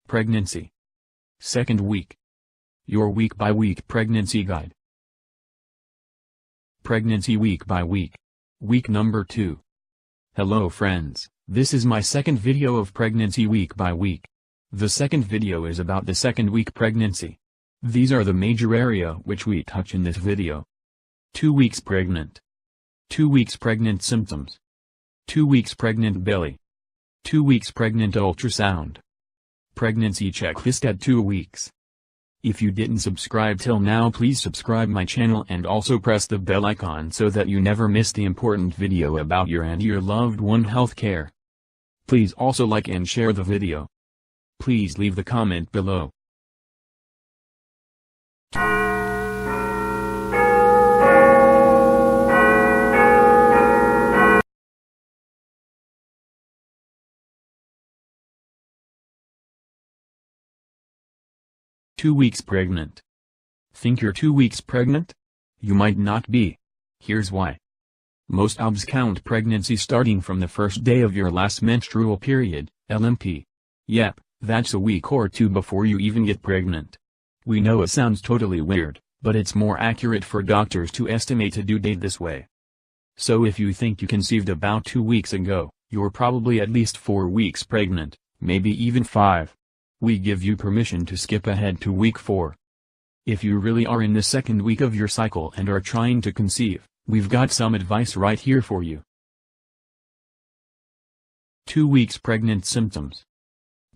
Pregnancy. Second week. Your week-by-week pregnancy guide. Pregnancy week by week. Week number 2. Hello friends, this is my second video of pregnancy week by week. The second video is about the second week pregnancy. These are the major area which we touch in this video. 2 weeks pregnant. 2 weeks pregnant symptoms. 2 weeks pregnant belly. 2 weeks pregnant ultrasound. Pregnancy checklist at 2 weeks. If you didn't subscribe till now, please subscribe my channel and also press the bell icon so that you never miss the important video about your and your loved one health care. Please also like and share the video. Please leave the comment below. Two weeks pregnant. Think you're 2 weeks pregnant? You might not be. Here's why. Most OBs count pregnancy starting from the first day of your last menstrual period, LMP. Yep, that's a week or 2 before you even get pregnant. We know it sounds totally weird, but it's more accurate for doctors to estimate a due date this way. So if you think you conceived about 2 weeks ago, you're probably at least 4 weeks pregnant, maybe even 5. We give you permission to skip ahead to week 4. If you really are in the second week of your cycle and are trying to conceive, we've got some advice right here for you. 2 weeks pregnant symptoms.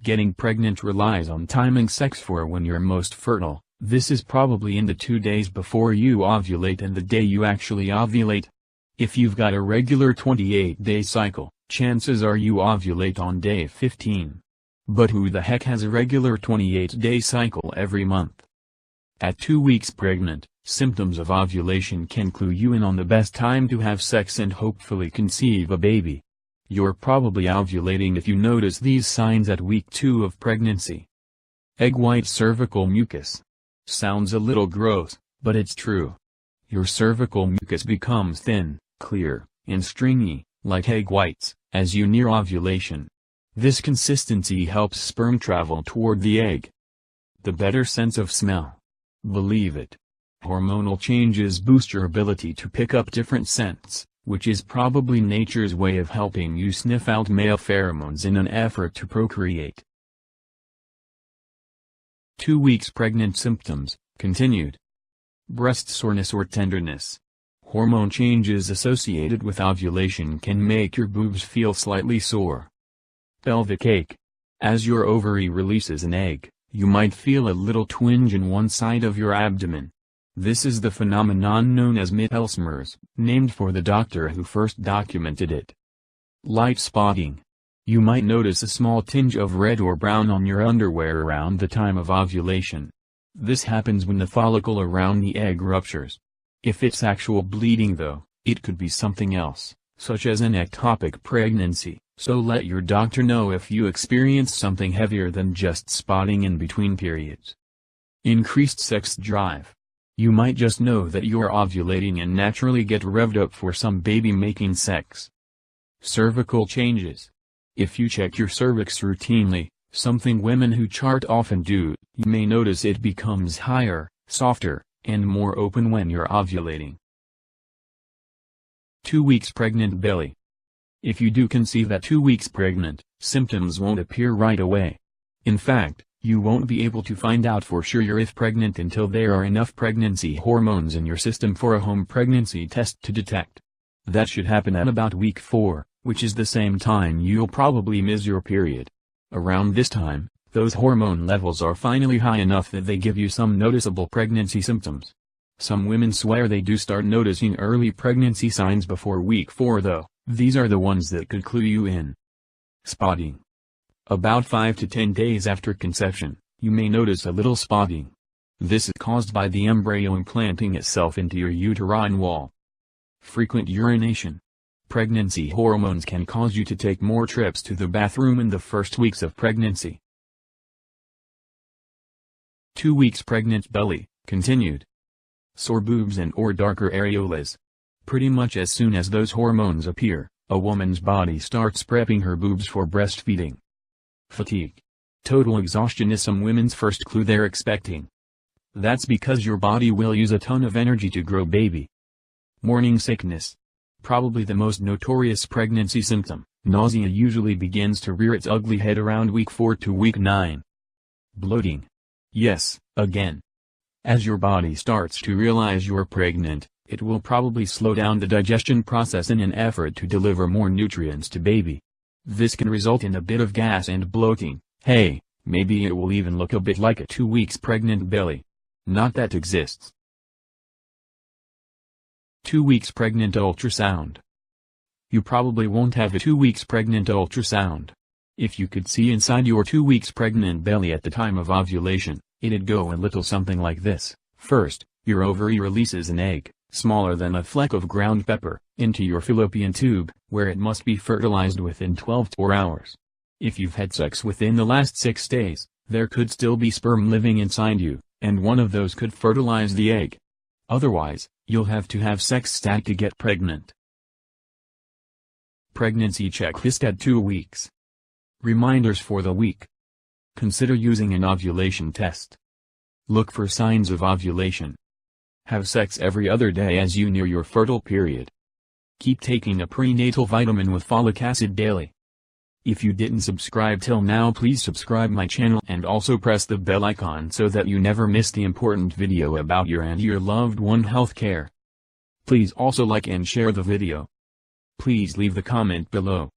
Getting pregnant relies on timing sex for when you're most fertile. This is probably in the 2 days before you ovulate and the day you actually ovulate. If you've got a regular 28-day cycle, chances are you ovulate on day 15. But who the heck has a regular 28-day cycle every month? At 2 weeks pregnant, symptoms of ovulation can clue you in on the best time to have sex and hopefully conceive a baby. You're probably ovulating if you notice these signs at week 2 of pregnancy. Egg white cervical mucus. Sounds a little gross, but it's true. Your cervical mucus becomes thin, clear, and stringy, like egg whites, as you near ovulation. This consistency helps sperm travel toward the egg. The better sense of smell. Believe it. Hormonal changes boost your ability to pick up different scents, which is probably nature's way of helping you sniff out male pheromones in an effort to procreate. 2 weeks pregnant symptoms, continued. Breast soreness or tenderness. Hormone changes associated with ovulation can make your boobs feel slightly sore. Pelvic ache. As your ovary releases an egg, you might feel a little twinge in one side of your abdomen. This is the phenomenon known as Mittelsmers, named for the doctor who first documented it. Light spotting. You might notice a small tinge of red or brown on your underwear around the time of ovulation. This happens when the follicle around the egg ruptures. If it's actual bleeding though, it could be something else, such as an ectopic pregnancy. So let your doctor know if you experience something heavier than just spotting in between periods. Increased sex drive. You might just know that you're ovulating and naturally get revved up for some baby-making sex. Cervical changes. If you check your cervix routinely, something women who chart often do, you may notice it becomes higher, softer, and more open when you're ovulating. 2 weeks pregnant belly. If you do conceive at 2 weeks pregnant, symptoms won't appear right away. In fact, you won't be able to find out for sure you're pregnant until there are enough pregnancy hormones in your system for a home pregnancy test to detect. That should happen at about week 4, which is the same time you'll probably miss your period. Around this time, those hormone levels are finally high enough that they give you some noticeable pregnancy symptoms. Some women swear they do start noticing early pregnancy signs before week 4 though. These are the ones that could clue you in. Spotting. About 5 to 10 days after conception, you may notice a little spotting. This is caused by the embryo implanting itself into your uterine wall. Frequent urination. Pregnancy hormones can cause you to take more trips to the bathroom in the first weeks of pregnancy. 2 weeks pregnant belly, continued. Sore boobs and or darker areolas. Pretty much as soon as those hormones appear, a woman's body starts prepping her boobs for breastfeeding. Fatigue. Total exhaustion is some women's first clue they're expecting. That's because your body will use a ton of energy to grow baby. Morning sickness. Probably the most notorious pregnancy symptom, nausea usually begins to rear its ugly head around week 4 to week 9. Bloating. Yes, again. As your body starts to realize you're pregnant, it will probably slow down the digestion process in an effort to deliver more nutrients to baby. This can result in a bit of gas and bloating. Hey, maybe it will even look a bit like a 2 weeks pregnant belly. Not that exists. 2 weeks pregnant ultrasound. You probably won't have a 2 weeks pregnant ultrasound. If you could see inside your 2 weeks pregnant belly at the time of ovulation, it'd go a little something like this. First, your ovary releases an egg, smaller than a fleck of ground pepper, into your fallopian tube, where it must be fertilized within 12 to 4 hours. If you've had sex within the last 6 days, there could still be sperm living inside you, and one of those could fertilize the egg. Otherwise, you'll have to have sex stat to get pregnant. Pregnancy checklist at 2 weeks. Reminders for the week. Consider using an ovulation test. Look for signs of ovulation. Have sex every other day as you near your fertile period. Keep taking a prenatal vitamin with folic acid daily. If you didn't subscribe till now, please subscribe my channel and also press the bell icon so that you never miss the important video about your and your loved one healthcare. Please also like and share the video. Please leave the comment below.